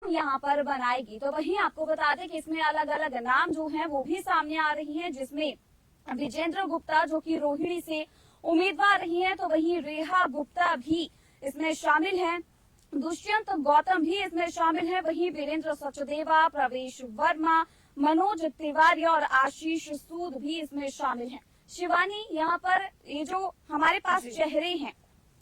यहाँ पर बनाएगी। तो वहीं आपको बता दें कि इसमें अलग अलग नाम जो हैं वो भी सामने आ रही हैं, जिसमें विजेंद्र गुप्ता जो कि रोहिणी से उम्मीदवार रही हैं, तो वहीं रेहा गुप्ता भी इसमें शामिल हैं, दुष्यंत गौतम भी इसमें शामिल है, वहीं वीरेंद्र सचदेवा, प्रवेश वर्मा, मनोज तिवारी और आशीष सूद भी इसमें शामिल हैं। शिवानी, यहाँ पर ये जो हमारे पास चेहरे हैं,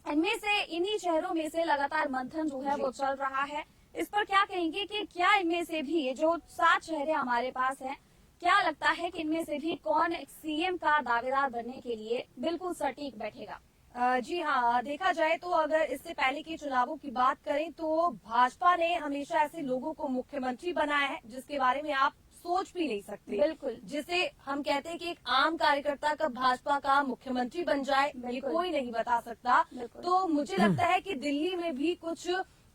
इनमें से इन्हीं चेहरों में से लगातार मंथन जो है वो चल रहा है। इस पर क्या कहेंगे कि क्या इनमें से भी ये जो 7 चेहरे हमारे पास हैं, क्या लगता है कि इनमें से भी कौन सीएम का दावेदार बनने के लिए बिल्कुल सटीक बैठेगा? जी हाँ, देखा जाए तो अगर इससे पहले के चुनावों की बात करें तो भाजपा ने हमेशा ऐसे लोगों को मुख्यमंत्री बनाया है जिसके बारे में आप सोच भी नहीं सकते। बिल्कुल, जिसे हम कहते हैं कि एक आम कार्यकर्ता कब भाजपा का मुख्यमंत्री बन जाए ये कोई नहीं बता सकता। तो मुझे लगता है कि दिल्ली में भी कुछ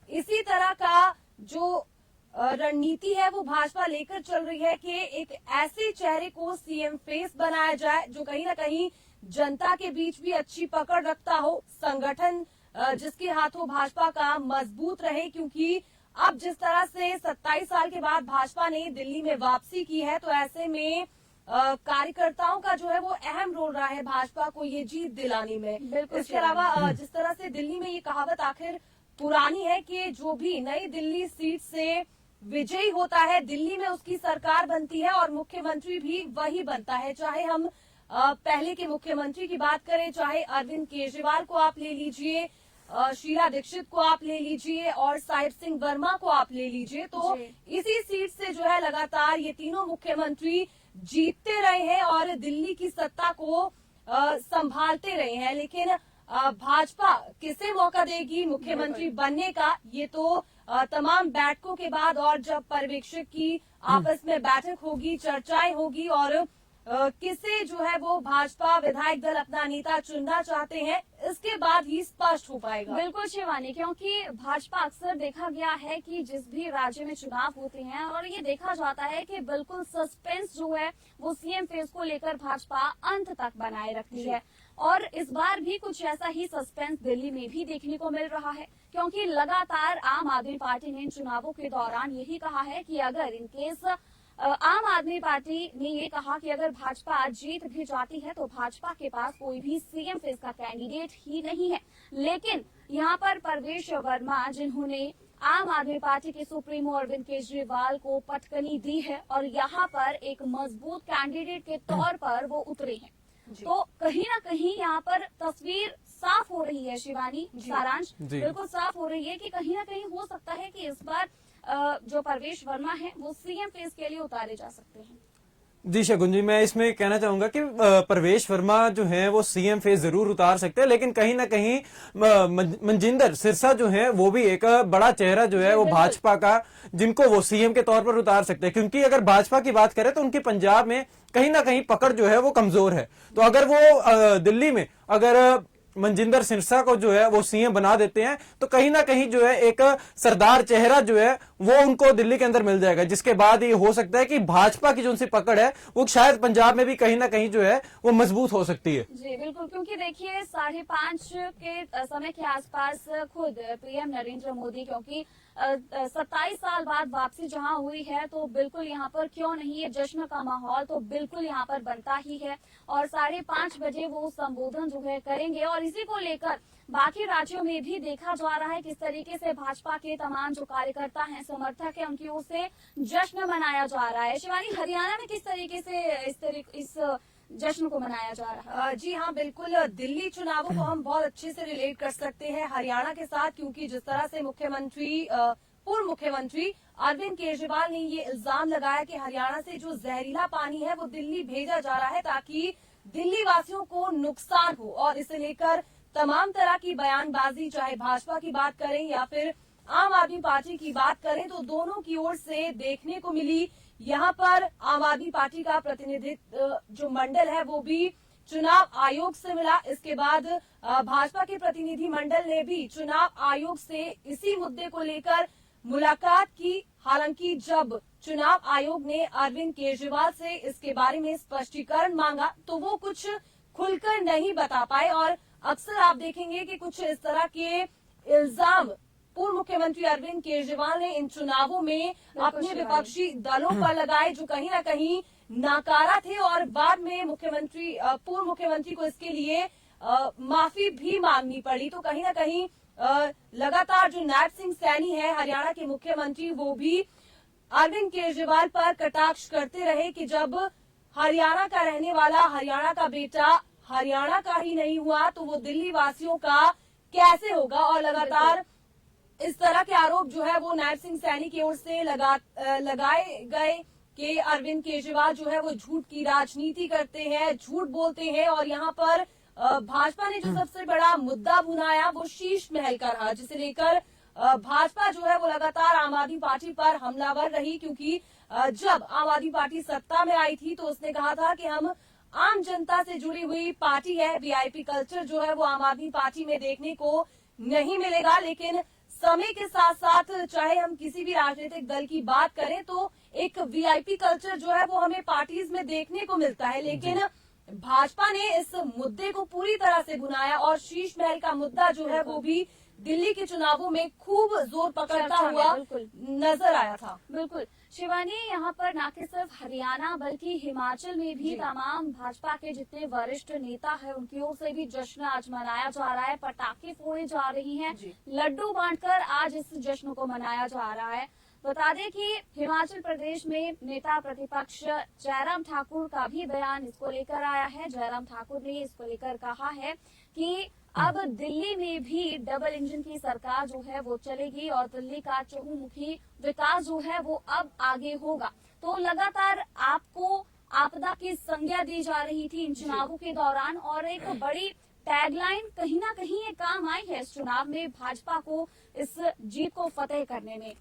इसी तरह का जो रणनीति है वो भाजपा लेकर चल रही है कि एक ऐसे चेहरे को सीएम फेस बनाया जाए जो कहीं ना कहीं जनता के बीच भी अच्छी पकड़ रखता हो, संगठन जिसके हाथों भाजपा का मजबूत रहे। क्योंकि अब जिस तरह से 27 साल के बाद भाजपा ने दिल्ली में वापसी की है, तो ऐसे में कार्यकर्ताओं का जो है वो अहम रोल रहा है भाजपा को ये जीत दिलाने में। इसके अलावा जिस तरह से दिल्ली में ये कहावत आखिर पुरानी है कि जो भी नई दिल्ली सीट से विजयी होता है, दिल्ली में उसकी सरकार बनती है और मुख्यमंत्री भी वही बनता है। चाहे हम पहले के मुख्यमंत्री की बात करें, चाहे अरविंद केजरीवाल को आप ले लीजिए, शीला दीक्षित को आप ले लीजिए और साहिब सिंह वर्मा को आप ले लीजिए, तो इसी सीट से जो है लगातार ये तीनों मुख्यमंत्री जीतते रहे हैं और दिल्ली की सत्ता को संभालते रहे हैं। लेकिन भाजपा किसे मौका देगी मुख्यमंत्री बनने का, ये तो तमाम बैठकों के बाद और जब पर्यवेक्षक की आपस में बैठक होगी, चर्चाएं होगी और किसे जो है वो भाजपा विधायक दल अपना नेता चुनना चाहते हैं, इसके बाद ही स्पष्ट हो पाएगा। बिल्कुल शिवानी, क्योंकि भाजपा अक्सर देखा गया है कि जिस भी राज्य में चुनाव होते हैं और ये देखा जाता है कि बिल्कुल सस्पेंस जो है वो सीएम फेस को लेकर भाजपा अंत तक बनाए रखती है। और इस बार भी कुछ ऐसा ही सस्पेंस दिल्ली में भी देखने को मिल रहा है, क्योंकि लगातार आम आदमी पार्टी ने इन चुनावों के दौरान यही कहा है कि अगर इनकेस आम आदमी पार्टी ने ये कहा कि अगर भाजपा आज जीत भी जाती है तो भाजपा के पास कोई भी सीएम फेस का कैंडिडेट ही नहीं है। लेकिन यहाँ पर प्रवेश वर्मा, जिन्होंने आम आदमी पार्टी के सुप्रीमो अरविंद केजरीवाल को पटकनी दी है और यहाँ पर एक मजबूत कैंडिडेट के तौर पर वो उतरे हैं, तो कहीं ना कहीं यहाँ पर तस्वीर साफ हो रही है। शिवानी, सारांश बिल्कुल साफ हो रही है कि कहीं ना कहीं हो सकता है कि इस बार जो प्रवेश वर्मा है वो सीएम फेस के लिए उतारे जा सकते हैं। जी शगुन जी, मैं इसमें कहना चाहूंगा कि प्रवेश वर्मा जो है वो सीएम फेस जरूर उतार सकते हैं, लेकिन कहीं ना कहीं मनजिंदर सिरसा जो है वो भी एक बड़ा चेहरा जो है वो भाजपा का, जिनको वो सीएम के तौर पर उतार सकते हैं। क्योंकि अगर भाजपा की बात करें तो उनकी पंजाब में कहीं ना कहीं पकड़ जो है वो कमजोर है। तो अगर वो दिल्ली में अगर मनजिंदर सिरसा को जो है वो सीएम बना देते हैं तो कहीं ना कहीं जो है एक सरदार चेहरा जो है वो उनको दिल्ली के अंदर मिल जाएगा, जिसके बाद ये हो सकता है कि भाजपा की जो उनसे पकड़ है वो शायद पंजाब में भी कहीं ना कहीं जो है वो मजबूत हो सकती है। जी बिल्कुल, क्योंकि देखिए 5:30 के समय के आसपास खुद पीएम नरेंद्र मोदी, क्योंकि 27 साल बाद वापसी जहां हुई है, तो बिल्कुल यहाँ पर क्यों नहीं ये जश्न का माहौल तो बिल्कुल यहाँ पर बनता ही है और 5:30 बजे वो संबोधन जो है करेंगे। और इसी को लेकर बाकी राज्यों में भी देखा जा रहा है किस तरीके से भाजपा के तमाम जो कार्यकर्ता हैं, समर्थक हैं, उनकी ओर से जश्न मनाया जा रहा है। शिवानी, हरियाणा में किस तरीके से इस जश्न को मनाया जा रहा है? जी हाँ, बिल्कुल दिल्ली चुनावों को हम बहुत अच्छे से रिलेट कर सकते हैं हरियाणा के साथ, क्योंकि जिस तरह से पूर्व मुख्यमंत्री अरविंद केजरीवाल ने ये इल्जाम लगाया कि हरियाणा से जो जहरीला पानी है वो दिल्ली भेजा जा रहा है ताकि दिल्ली वासियों को नुकसान हो, और इसे लेकर तमाम तरह की बयानबाजी, चाहे भाजपा की बात करें या फिर आम आदमी पार्टी की बात करें, तो दोनों की ओर से देखने को मिली। यहाँ पर आम आदमी पार्टी का प्रतिनिधित्व जो मंडल है वो भी चुनाव आयोग से मिला। इसके बाद भाजपा के प्रतिनिधि मंडल ने भी चुनाव आयोग से इसी मुद्दे को लेकर मुलाकात की। हालांकि जब चुनाव आयोग ने अरविंद केजरीवाल से इसके बारे में स्पष्टीकरण मांगा तो वो कुछ खुलकर नहीं बता पाए, और अक्सर आप देखेंगे कि कुछ इस तरह के इल्जाम पूर्व मुख्यमंत्री अरविंद केजरीवाल ने इन चुनावों में अपने शिवानी। विपक्षी दलों पर लगाए, जो कहीं ना कहीं नाकारा थे, और बाद में पूर्व मुख्यमंत्री को इसके लिए माफी भी मांगनी पड़ी। तो कहीं ना कहीं लगातार जो नायब सिंह सैनी है हरियाणा के मुख्यमंत्री, वो भी अरविंद केजरीवाल पर कटाक्ष करते रहे कि जब हरियाणा का रहने वाला, हरियाणा का बेटा हरियाणा का ही नहीं हुआ तो वो दिल्ली वासियों का कैसे होगा। और लगातार इस तरह के आरोप जो है वो नायब सिंह सैनी की ओर से लगाए गए कि अरविंद केजरीवाल जो है वो झूठ की राजनीति करते हैं, झूठ बोलते हैं। और यहाँ पर भाजपा ने जो सबसे बड़ा मुद्दा बुनाया वो शीश महल का रहा, जिसे लेकर भाजपा जो है वो लगातार आम आदमी पार्टी पर हमलावर रही, क्योंकि जब आम आदमी पार्टी सत्ता में आई थी तो उसने कहा था कि हम आम जनता से जुड़ी हुई पार्टी है, वीआईपी कल्चर जो है वो आम आदमी पार्टी में देखने को नहीं मिलेगा। लेकिन समय के साथ साथ चाहे हम किसी भी राजनीतिक दल की बात करें तो एक वीआईपी कल्चर जो है वो हमें पार्टीज में देखने को मिलता है। लेकिन भाजपा ने इस मुद्दे को पूरी तरह से बुनाया और शीश महल का मुद्दा जो है वो भी दिल्ली के चुनावों में खूब जोर पकड़ता हुआ नजर आया था। बिल्कुल शिवानी, यहाँ पर न कि सिर्फ हरियाणा बल्कि हिमाचल में भी तमाम भाजपा के जितने वरिष्ठ नेता हैं उनकी ओर से भी जश्न आज मनाया जा रहा है, पटाखे फोड़े जा रही हैं, लड्डू बांटकर आज इस जश्न को मनाया जा रहा है। बता दें कि हिमाचल प्रदेश में नेता प्रतिपक्ष जयराम ठाकुर का भी बयान इसको लेकर आया है। जयराम ठाकुर ने इसको लेकर कहा है कि अब दिल्ली में भी डबल इंजन की सरकार जो है वो चलेगी और दिल्ली का चहुमुखी विकास जो है वो अब आगे होगा। तो लगातार आपको आपदा की संज्ञा दी जा रही थी इन चुनावों के दौरान, और एक बड़ी टैगलाइन कहीं ना कहीं ये काम आई है इस चुनाव में भाजपा को इस जीत को फतेह करने में।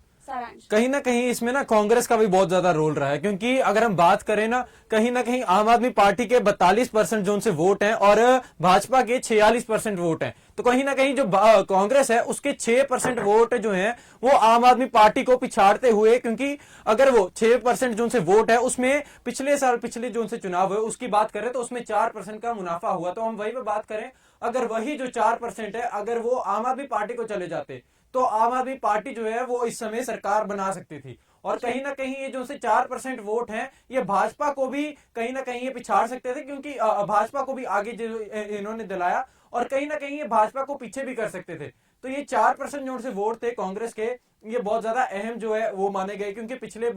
कहीं ना कहीं इसमें ना कांग्रेस का भी बहुत ज्यादा रोल रहा है, क्योंकि अगर हम बात करें ना कहीं आम आदमी पार्टी के 42% जो उनसे वोट हैं और भाजपा के 46% वोट हैं, तो कहीं ना कहीं जो कांग्रेस है उसके 6% वोट जो हैं वो आम आदमी पार्टी को पिछाड़ते हुए, क्योंकि अगर वो 6% जो उनसे वोट है उसमें पिछले जो उनसे चुनाव है उसकी बात करें तो उसमें 4% का मुनाफा हुआ। तो हम वही पे बात करें, अगर वही जो 4% है अगर वो आम आदमी पार्टी को चले जाते तो आम आदमी पार्टी जो है वो इस समय सरकार बना सकती थी। और कहीं ना कहीं ये जो से 4% वोट हैं ये भाजपा को भी कहीं ना कहीं ये पिछाड़ सकते थे, क्योंकि भाजपा को भी आगे जो इन्होंने दिलाया और कहीं ना कहीं ये भाजपा को पीछे भी कर सकते थे। तो ये 4% जो से वोट थे कांग्रेस के, ये बहुत ज्यादा अहम जो है वो माने गए, क्योंकि पिछली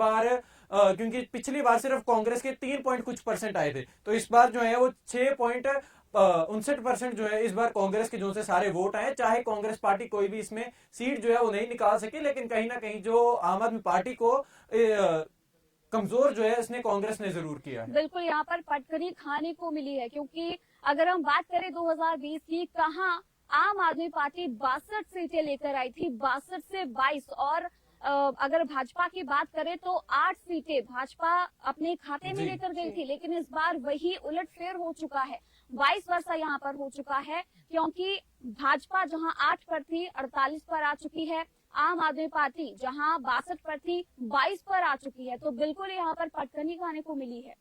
बार सिर्फ कांग्रेस के 3% आए थे, तो इस बार जो है वो 6.59% जो है इस बार कांग्रेस के जो से सारे वोट आए। चाहे कांग्रेस पार्टी कोई भी इसमें सीट जो है वो नहीं निकाल सकी, लेकिन कहीं ना कहीं जो आम आदमी पार्टी को कमजोर जो है इसने कांग्रेस ने जरूर किया है। बिल्कुल यहाँ पर पटकनी खाने को मिली है, क्योंकि अगर हम बात करें 2020 की, कहाँ आम आदमी पार्टी 62 सीटें लेकर आई थी, 62 से 22, और अगर भाजपा की बात करें तो 8 सीटें भाजपा अपने खाते में लेकर गई थी। लेकिन इस बार वही उलटफेर हो चुका है, 22 वर्षा यहाँ पर हो चुका है, क्योंकि भाजपा जहां 8 पर थी 48 पर आ चुकी है, आम आदमी पार्टी जहां 62 पर थी 22 पर आ चुकी है। तो बिल्कुल यहाँ पर पटकनी खाने को मिली है।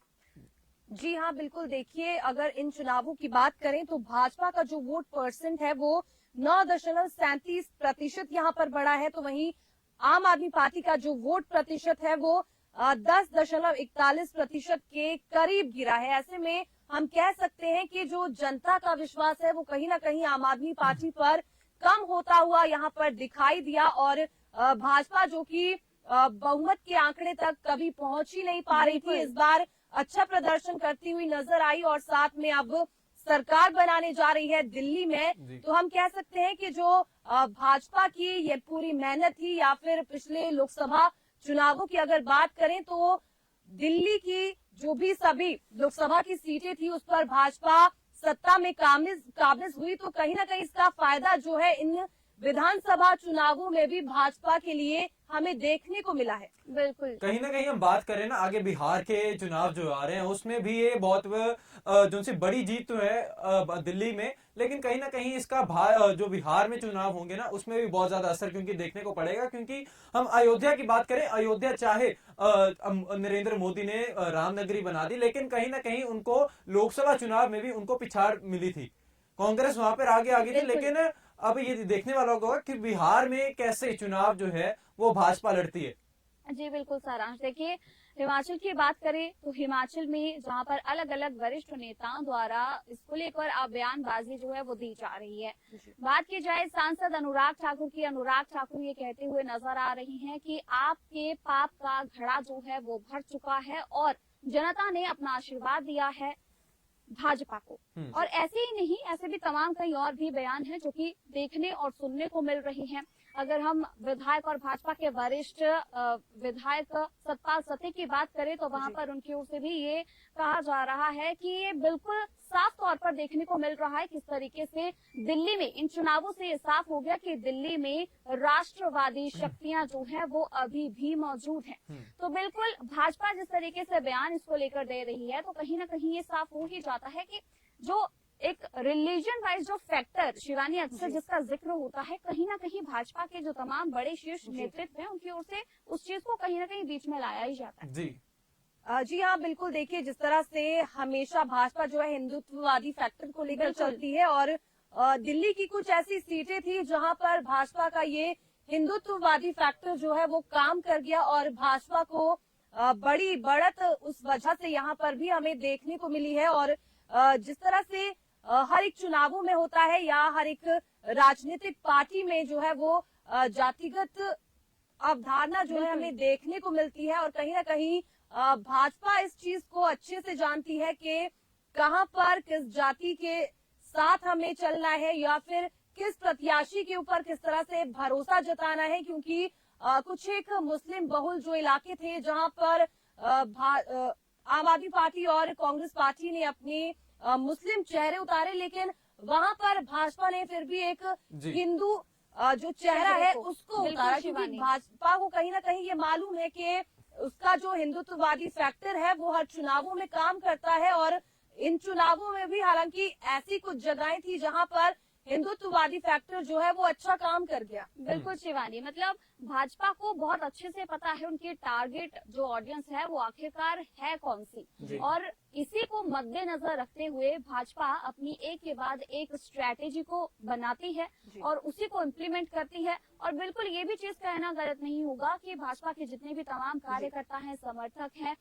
जी हाँ, बिल्कुल। देखिए, अगर इन चुनावों की बात करें तो भाजपा का जो वोट परसेंट है वो 9.37% यहाँ पर बढ़ा है, तो वहीं आम आदमी पार्टी का जो वोट प्रतिशत है वो 10.41% के करीब गिरा है। ऐसे में हम कह सकते हैं कि जो जनता का विश्वास है वो कहीं ना कहीं आम आदमी पार्टी पर कम होता हुआ यहाँ पर दिखाई दिया, और भाजपा जो कि बहुमत के आंकड़े तक कभी पहुंच ही नहीं पा रही थी, इस बार अच्छा प्रदर्शन करती हुई नजर आई और साथ में अब सरकार बनाने जा रही है दिल्ली में। तो हम कह सकते हैं कि जो भाजपा की ये पूरी मेहनत थी, या फिर पिछले लोकसभा चुनावों की अगर बात करें तो दिल्ली की जो भी सभी लोकसभा की सीटें थी उस पर भाजपा सत्ता में काबिज हुई, तो कहीं ना कहीं इसका फायदा जो है इन विधानसभा चुनावों में भी भाजपा के लिए हमें देखने को मिला है। बिल्कुल, कहीं ना कहीं हम बात करें ना आगे बिहार के चुनाव जो आ रहे हैं उसमें भी ये बहुत जो सी बड़ी जीत तो है दिल्ली में, लेकिन कहीं ना कहीं इसका जो बिहार में चुनाव होंगे ना उसमें भी बहुत ज्यादा असर क्योंकि देखने को पड़ेगा। क्योंकि हम अयोध्या की बात करें, अयोध्या चाहे नरेंद्र मोदी ने रामनगरी बना दी, लेकिन कहीं ना कहीं उनको लोकसभा चुनाव में भी उनको पिछाड़ मिली थी, कांग्रेस वहां पर आगे आ गई थी, लेकिन अब ये देखने वाला होगा कि बिहार में कैसे चुनाव जो है वो भाजपा लड़ती है। जी बिल्कुल सारांश, देखिए हिमाचल की बात करें तो हिमाचल में जहां पर अलग अलग वरिष्ठ नेताओं द्वारा इसको लेकर अब बयानबाजी जो है वो दी जा रही है। बात की जाए सांसद अनुराग ठाकुर की, अनुराग ठाकुर ये कहते हुए नजर आ रही हैं कि आपके पाप का घड़ा जो है वो भर चुका है और जनता ने अपना आशीर्वाद दिया है भाजपा को। और ऐसे ही नहीं, ऐसे भी तमाम कई और भी बयान हैं जो कि देखने और सुनने को मिल रही हैं। अगर हम विधायक और भाजपा के वरिष्ठ विधायक सतपाल सत्ती की बात करें तो वहां पर उनकी ओर से भी ये कहा जा रहा है कि ये बिल्कुल साफ तौर पर देखने को मिल रहा है किस तरीके से दिल्ली में इन चुनावों से ये साफ हो गया कि दिल्ली में राष्ट्रवादी शक्तियां जो है वो अभी भी मौजूद हैं। तो बिल्कुल भाजपा जिस तरीके से बयान इसको लेकर दे रही है तो कहीं ना कहीं ये साफ हो ही जाता है कि जो एक रिलीजन वाइज जो फैक्टर शिवानी अक्सर जिसका जिक्र होता है, कहीं ना कहीं भाजपा के जो तमाम बड़े शीर्ष नेतृत्व हैं उनकी ओर से उस चीज को कहीं ना कहीं बीच में लाया ही जाता है। जी हाँ, बिल्कुल। देखिए, जिस तरह से हमेशा भाजपा जो है हिंदुत्ववादी फैक्टर को लेकर चलती है और दिल्ली की कुछ ऐसी सीटें थी जहां पर भाजपा का ये हिंदुत्ववादी फैक्टर जो है वो काम कर गया और भाजपा को बड़ी बढ़त उस वजह से यहाँ पर भी हमें देखने को मिली है। और जिस तरह से हर एक चुनावों में होता है या हर एक राजनीतिक पार्टी में जो है वो जातिगत अवधारणा जो है हमें देखने को मिलती है और कहीं ना कहीं भाजपा इस चीज को अच्छे से जानती है कि कहां पर किस जाति के साथ हमें चलना है या फिर किस प्रत्याशी के ऊपर किस तरह से भरोसा जताना है, क्योंकि कुछ एक मुस्लिम बहुल जो इलाके थे जहां पर आम आदमी पार्टी और कांग्रेस पार्टी ने अपने मुस्लिम चेहरे उतारे, लेकिन वहां पर भाजपा ने फिर भी एक हिंदू जो चेहरा है उसको उतारा, क्योंकि भाजपा को कहीं ना कहीं ये मालूम है कि उसका जो हिंदुत्ववादी फैक्टर है वो हर चुनावों में काम करता है। और इन चुनावों में भी हालांकि ऐसी कुछ जगहें थी जहां पर हिंदुत्ववादी फैक्टर जो है वो अच्छा काम कर गया। बिल्कुल शिवानी, मतलब भाजपा को बहुत अच्छे से पता है उनकी टारगेट जो ऑडियंस है वो आखिरकार है कौन सी, और इसी को मद्देनजर रखते हुए भाजपा अपनी एक के बाद एक स्ट्रैटेजी को बनाती है और उसी को इम्प्लीमेंट करती है। और बिल्कुल ये भी चीज कहना गलत नहीं होगा कि भाजपा के जितने भी तमाम कार्यकर्ता हैं, समर्थक हैं,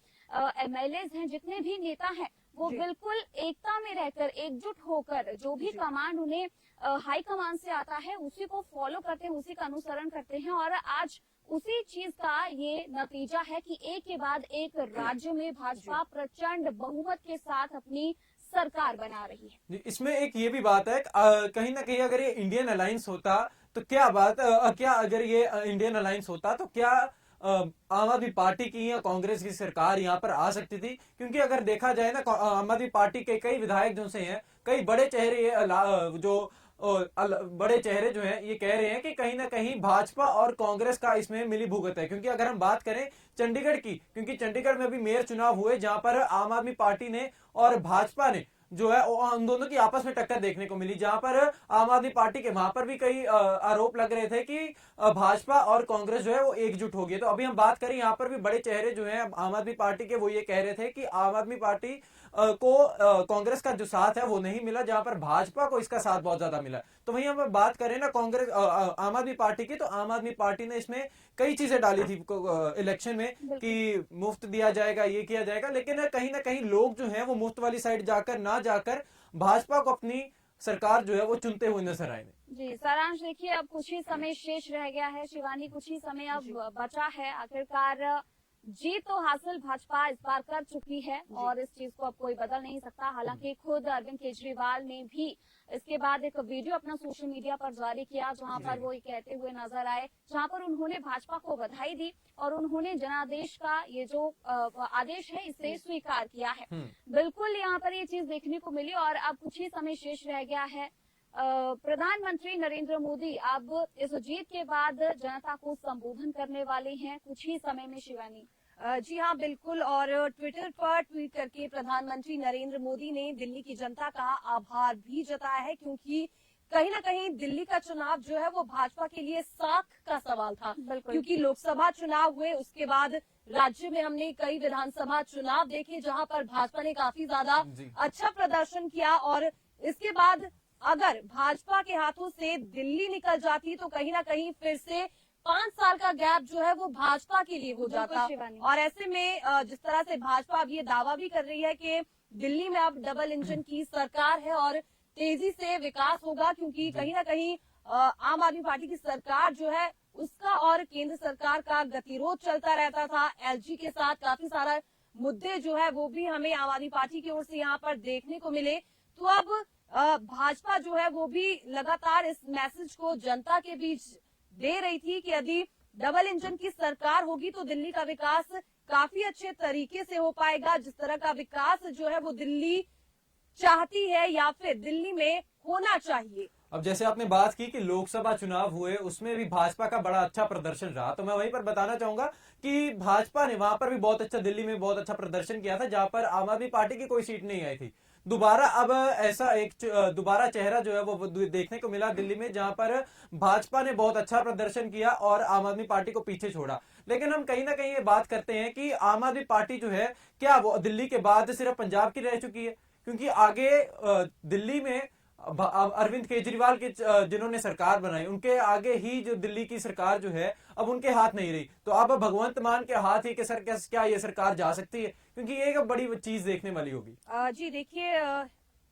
एमएलएज हैं, जितने भी नेता हैं, वो बिल्कुल एकता में रहकर एकजुट होकर जो भी कमांड उन्हें हाई कमांड से आता है उसी को फॉलो करते हैं, उसी का अनुसरण करते हैं। और आज उसी चीज का ये नतीजा है कि एक के बाद एक राज्य में भाजपा प्रचंड बहुमत के साथ अपनी सरकार बना रही है। इसमें एक ये भी बात है, कहीं ना कहीं अगर ये इंडियन अलायंस होता तो क्या बात, क्या अगर ये इंडियन अलायंस होता तो क्या आम आदमी पार्टी की या कांग्रेस की सरकार यहाँ पर आ सकती थी? क्योंकि अगर देखा जाए ना, आम आदमी पार्टी के कई विधायक जो से हैं, कई बड़े चेहरे जो बड़े चेहरे जो हैं ये कह रहे हैं कि कहीं ना कहीं भाजपा और कांग्रेस का इसमें मिली भुगत है। क्योंकि अगर हम बात करें चंडीगढ़ की, क्योंकि चंडीगढ़ में भी मेयर चुनाव हुए जहां पर आम आदमी पार्टी ने और भाजपा ने जो है उन दोनों की आपस में टक्कर देखने को मिली, जहां पर आम आदमी पार्टी के वहां पर भी कई आरोप लग रहे थे कि भाजपा और कांग्रेस जो है वो एकजुट हो गई। तो अभी हम बात करें यहाँ पर भी बड़े चेहरे जो हैं आम आदमी पार्टी के, वो ये कह रहे थे कि आम आदमी पार्टी को कांग्रेस का जो साथ है वो नहीं मिला, जहां पर भाजपा को इसका साथ बहुत ज्यादा मिला। तो वहीं हम बात करें ना कांग्रेस आम आदमी पार्टी की, तो आम आदमी पार्टी ने इसमें कई चीजें डाली थी इलेक्शन में कि मुफ्त दिया जाएगा, ये किया जाएगा, लेकिन कहीं ना कहीं लोग जो है वो मुफ्त वाली साइड जाकर ना जाकर भाजपा को अपनी सरकार जो है वो चुनते हुए नजर आए। जी सारांश, देखिए अब कुछ ही समय शेष रह गया है शिवानी, कुछ ही समय अब बचा है। आखिरकार जीत तो हासिल भाजपा इस बार कर चुकी है और इस चीज को अब कोई बदल नहीं सकता। हालांकि खुद अरविंद केजरीवाल ने भी इसके बाद एक वीडियो अपना सोशल मीडिया पर जारी किया जहां पर वो ये कहते हुए नजर आए, जहां पर उन्होंने भाजपा को बधाई दी और उन्होंने जनादेश का ये जो आदेश है इसे स्वीकार किया है। बिल्कुल यहाँ पर ये चीज देखने को मिली और अब कुछ ही समय शेष रह गया है। प्रधानमंत्री नरेंद्र मोदी अब इस जीत के बाद जनता को संबोधन करने वाले हैं कुछ ही समय में शिवानी। जी हाँ, बिल्कुल। और ट्विटर पर ट्वीट करके प्रधानमंत्री नरेंद्र मोदी ने दिल्ली की जनता का आभार भी जताया है, क्योंकि कहीं ना कहीं दिल्ली का चुनाव जो है वो भाजपा के लिए साख का सवाल था, क्योंकि लोकसभा चुनाव हुए उसके बाद राज्य में हमने कई विधानसभा चुनाव देखे जहां पर भाजपा ने काफी ज्यादा अच्छा प्रदर्शन किया और इसके बाद अगर भाजपा के हाथों से दिल्ली निकल जाती तो कहीं ना कहीं फिर से 5 साल का गैप जो है वो भाजपा के लिए हो बिल्कुल जाता। शिवानी। और ऐसे में जिस तरह से भाजपा अब ये दावा भी कर रही है कि दिल्ली में अब डबल इंजन की सरकार है और तेजी से विकास होगा, क्योंकि कहीं ना कहीं आम आदमी पार्टी की सरकार जो है उसका और केंद्र सरकार का गतिरोध चलता रहता था। एलजी के साथ काफी सारा मुद्दे जो है वो भी हमें आम आदमी पार्टी की ओर से यहाँ पर देखने को मिले। तो अब भाजपा जो है वो भी लगातार इस मैसेज को जनता के बीच दे रही थी कि यदि डबल इंजन की सरकार होगी तो दिल्ली का विकास काफी अच्छे तरीके से हो पाएगा, जिस तरह का विकास जो है वो दिल्ली चाहती है या फिर दिल्ली में होना चाहिए। अब जैसे आपने बात की कि लोकसभा चुनाव हुए उसमें भी भाजपा का बड़ा अच्छा प्रदर्शन रहा, तो मैं वहीं पर बताना चाहूंगा कि भाजपा ने वहां पर भी बहुत अच्छा, दिल्ली में बहुत अच्छा प्रदर्शन किया था जहां पर आम आदमी पार्टी की कोई सीट नहीं आई थी। दोबारा अब ऐसा एक दोबारा चेहरा जो है वो देखने को मिला दिल्ली में, जहां पर भाजपा ने बहुत अच्छा प्रदर्शन किया और आम आदमी पार्टी को पीछे छोड़ा। लेकिन हम कहीं ना कहीं ये बात करते हैं कि आम आदमी पार्टी जो है क्या वो दिल्ली के बाद सिर्फ पंजाब की रह चुकी है, क्योंकि आगे दिल्ली में अरविंद केजरीवाल के जिन्होंने सरकार बनाई उनके आगे ही जो दिल्ली की सरकार जो है अब उनके हाथ नहीं रही। तो अब भगवंत मान के हाथ ही के सर क्या ये सरकार जा सकती है, क्योंकि ये एक बड़ी चीज देखने वाली होगी। जी देखिए,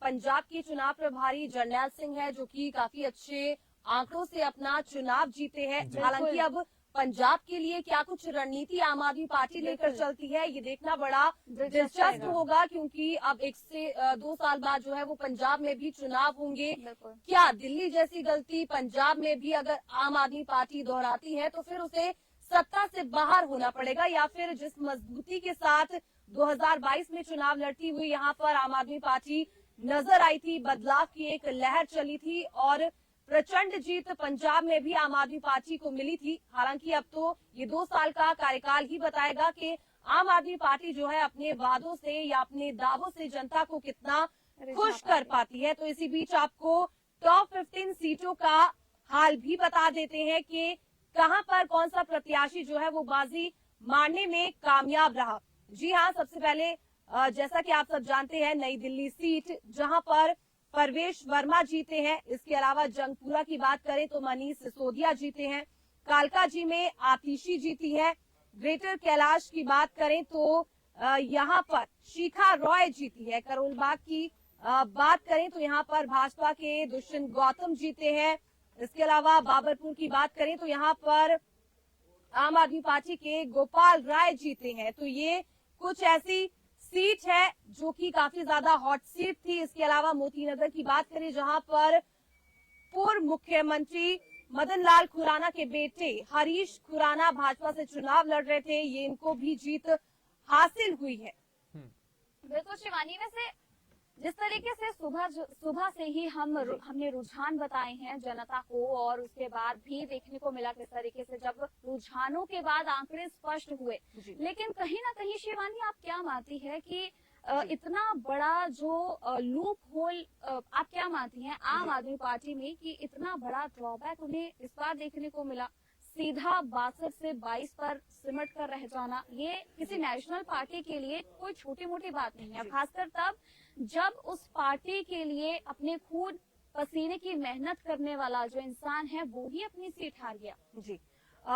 पंजाब के चुनाव प्रभारी जरनैल सिंह है जो कि काफी अच्छे आंकड़ों से अपना चुनाव जीते हैं। हालांकि अब पंजाब के लिए क्या कुछ रणनीति आम आदमी पार्टी लेकर चलती है ये देखना बड़ा दिलचस्प होगा, क्योंकि अब 1 से 2 साल बाद जो है वो पंजाब में भी चुनाव होंगे। क्या दिल्ली जैसी गलती पंजाब में भी अगर आम आदमी पार्टी दोहराती है तो फिर उसे सत्ता से बाहर होना पड़ेगा, या फिर जिस मजबूती के साथ 2022 में चुनाव लड़ती हुई यहाँ पर आम आदमी पार्टी नजर आई थी, बदलाव की एक लहर चली थी और प्रचंड जीत पंजाब में भी आम आदमी पार्टी को मिली थी। हालांकि अब तो ये 2 साल का कार्यकाल ही बताएगा कि आम आदमी पार्टी जो है अपने वादों से या अपने दावों से जनता को कितना खुश कर पाती है। तो इसी बीच आपको टॉप 15 सीटों का हाल भी बता देते हैं कि कहां पर कौन सा प्रत्याशी जो है वो बाजी मारने में कामयाब रहा। जी हाँ, सबसे पहले जैसा कि आप सब जानते हैं नई दिल्ली सीट जहां पर परवेश वर्मा जीते हैं। इसके अलावा जंगपुरा की बात करें तो मनीष सिसोदिया जीते हैं। कालकाजी में आतिशी जीती है। ग्रेटर कैलाश की बात करें तो यहाँ पर शिखा रॉय जीती है। करोलबाग की बात करें तो यहाँ पर भाजपा के दुष्यंत गौतम जीते हैं। इसके अलावा बाबरपुर की बात करें तो यहाँ पर आम आदमी पार्टी के गोपाल राय जीते हैं। तो ये कुछ ऐसी सीट है जो कि काफी ज्यादा हॉट सीट थी। इसके अलावा मोतीनगर की बात करें जहां पर पूर्व मुख्यमंत्री मदन लाल खुराना के बेटे हरीश खुराना भाजपा से चुनाव लड़ रहे थे, ये इनको भी जीत हासिल हुई है। बिल्कुल शिवानी, वैसे जिस तरीके से सुबह से ही हमने रुझान बताए हैं जनता को, और उसके बाद भी देखने को मिला किस तरीके से जब रुझानों के बाद आंकड़े स्पष्ट हुए, लेकिन कहीं ना कहीं शिवानी आप क्या मानती है कि इतना बड़ा जो लूप होल आप क्या मानती हैं आम आदमी पार्टी में कि इतना बड़ा ड्रॉबैक उन्हें इस बार देखने को मिला, सीधा 62 से 22 पर सिमट कर रह जाना, ये किसी नेशनल पार्टी के लिए कोई छोटी मोटी बात नहीं है, खासकर तब जब उस पार्टी के लिए अपने खून पसीने की मेहनत करने वाला जो इंसान है वो ही अपनी सीट हार गया। जी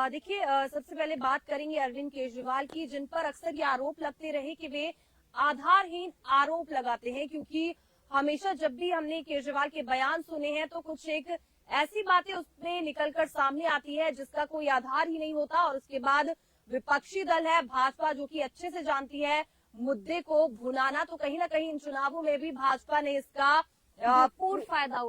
देखिए, सबसे पहले बात करेंगे अरविंद केजरीवाल की, जिन पर अक्सर ये आरोप लगते रहे कि वे आधारहीन आरोप लगाते हैं, क्योंकि हमेशा जब भी हमने केजरीवाल के बयान सुने हैं तो कुछ एक ऐसी बातें उसमें निकलकर सामने आती है जिसका कोई आधार ही नहीं होता, और उसके बाद विपक्षी दल है भाजपा जो कि अच्छे से जानती है मुद्दे को भुनाना, तो कहीं ना कहीं इन चुनावों में भी भाजपा ने इसका भरपूर फायदा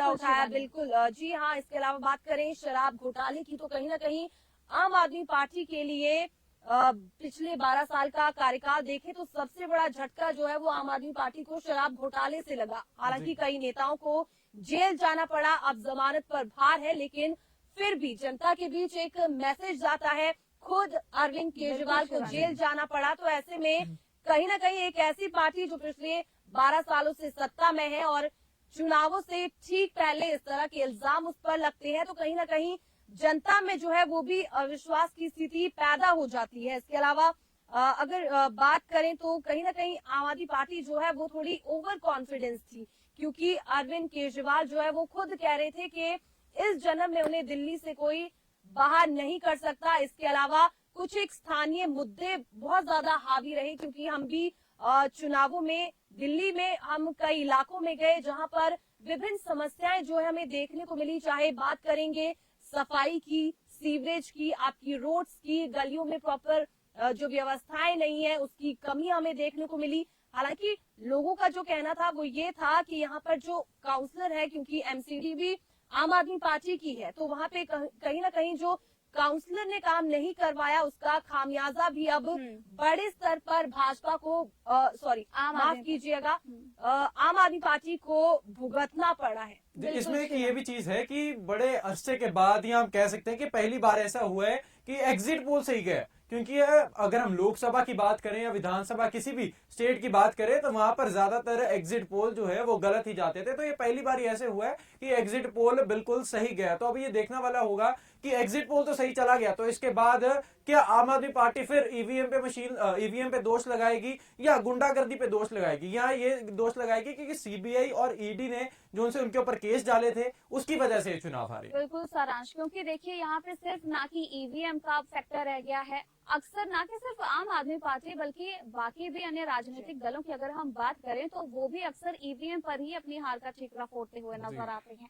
उठाया। बिल्कुल जी हाँ। इसके अलावा बात करें शराब घोटाले की तो कहीं ना कहीं आम आदमी पार्टी के लिए पिछले 12 साल का कार्यकाल देखें तो सबसे बड़ा झटका जो है वो आम आदमी पार्टी को शराब घोटाले से लगा। हालांकि कई नेताओं को जेल जाना पड़ा, अब जमानत पर बाहर है, लेकिन फिर भी जनता के बीच एक मैसेज जाता है, खुद अरविंद केजरीवाल को जेल जाना पड़ा। तो ऐसे में कहीं ना कहीं एक ऐसी पार्टी जो पिछले 12 सालों से सत्ता में है और चुनावों से ठीक पहले इस तरह के इल्जाम उस पर लगते हैं, तो कहीं ना कहीं जनता में जो है वो भी अविश्वास की स्थिति पैदा हो जाती है। इसके अलावा अगर बात करें तो कहीं ना कहीं आम आदमी पार्टी जो है वो थोड़ी ओवर कॉन्फिडेंस थी, क्योंकि अरविंद केजरीवाल जो है वो खुद कह रहे थे कि इस जन्म में उन्हें दिल्ली से कोई बाहर नहीं कर सकता। इसके अलावा कुछ एक स्थानीय मुद्दे बहुत ज्यादा हावी रहे, क्योंकि हम भी चुनावों में दिल्ली में हम कई इलाकों में गए जहां पर विभिन्न समस्याएं जो है हमें देखने को मिली। चाहे बात करेंगे सफाई की, सीवरेज की, आपकी रोड्स की, गलियों में प्रॉपर जो व्यवस्थाएं नहीं है उसकी कमी हमें देखने को मिली। हालांकि लोगों का जो कहना था वो ये था कि यहाँ पर जो काउंसलर है, क्योंकि एमसीडी भी आम आदमी पार्टी की है, तो वहां पे कहीं ना कहीं जो काउंसलर ने काम नहीं करवाया उसका खामियाजा भी अब बड़े स्तर पर भाजपा को माफ कीजिएगा आम आदमी पार्टी को भुगतना पड़ा है। इसमें एक ये भी चीज है कि बड़े अरसे के बाद या हम कह सकते हैं कि पहली बार ऐसा हुआ है कि एग्जिट पोल सही गया, क्योंकि अगर हम लोकसभा की बात करें या विधानसभा किसी भी स्टेट की बात करें तो वहां पर ज्यादातर एग्जिट पोल जो है वो गलत ही जाते थे। तो ये पहली बार ऐसे हुआ है कि एग्जिट पोल बिल्कुल सही गया। तो अब ये देखना वाला होगा कि एग्जिट पोल तो सही चला गया, तो इसके बाद क्या आम आदमी पार्टी फिर ईवीएम पे दोष लगाएगी या गुंडागर्दी पे दोष लगाएगी, या ये दोष लगाएगी क्योंकि सीबीआई और ईडी ने जो उनसे उनके ऊपर केस डाले थे उसकी वजह से चुनाव हारे। बिल्कुल सारांश, क्योंकि देखिए यहाँ पे सिर्फ ना कि ईवीएम का फैक्टर रह गया है, अक्सर ना कि सिर्फ आम आदमी पार्टी बल्कि बाकी भी अन्य राजनीतिक दलों की अगर हम बात करें तो वो भी अक्सर ईवीएम पर ही अपनी हार का ठीकरा फोड़ते हुए नजर आते हैं।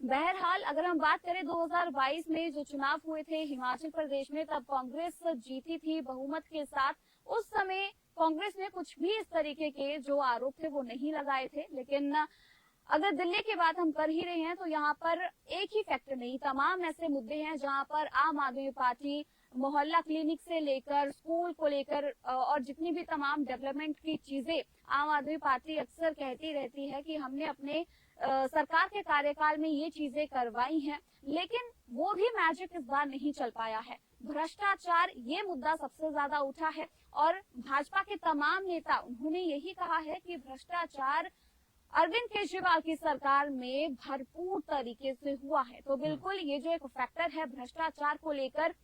बहरहाल अगर हम बात करें 2022 में जो चुनाव हुए थे हिमाचल प्रदेश में, तब कांग्रेस जीती थी बहुमत के साथ। उस समय कांग्रेस ने कुछ भी इस तरीके के जो आरोप थे वो नहीं लगाए थे, लेकिन अगर दिल्ली की बात हम कर ही रहे हैं तो यहाँ पर एक ही फैक्टर नहीं, तमाम ऐसे मुद्दे हैं जहाँ पर आम आदमी पार्टी मोहल्ला क्लिनिक से लेकर स्कूल को लेकर और जितनी भी तमाम डेवलपमेंट की चीजें आम आदमी पार्टी अक्सर कहती रहती है कि हमने अपने सरकार के कार्यकाल में ये चीजें करवाई हैं, लेकिन वो भी मैजिक इस बार नहीं चल पाया है। भ्रष्टाचार ये मुद्दा सबसे ज्यादा उठा है और भाजपा के तमाम नेता उन्होंने यही कहा है कि भ्रष्टाचार अरविंद केजरीवाल की सरकार में भरपूर तरीके से हुआ है। तो बिल्कुल ये जो एक फैक्टर है भ्रष्टाचार को लेकर,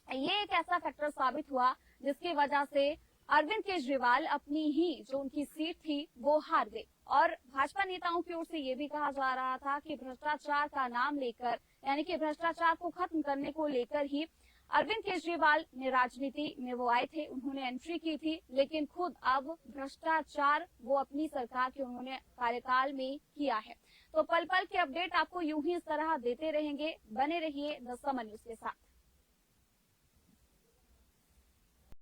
ये एक ऐसा फैक्टर साबित हुआ जिसकी वजह से अरविंद केजरीवाल अपनी ही जो उनकी सीट थी वो हार गए। और भाजपा नेताओं की ओर से ये भी कहा जा रहा था कि भ्रष्टाचार का नाम लेकर, यानी कि भ्रष्टाचार को खत्म करने को लेकर ही अरविंद केजरीवाल ने राजनीति में वो आए थे, उन्होंने एंट्री की थी, लेकिन खुद अब भ्रष्टाचार वो अपनी सरकार के उन्होंने कार्यकाल में किया है। तो पल पल के अपडेट आपको यूं ही इस तरह देते रहेंगे, बने रहिए द समर न्यूज के साथ।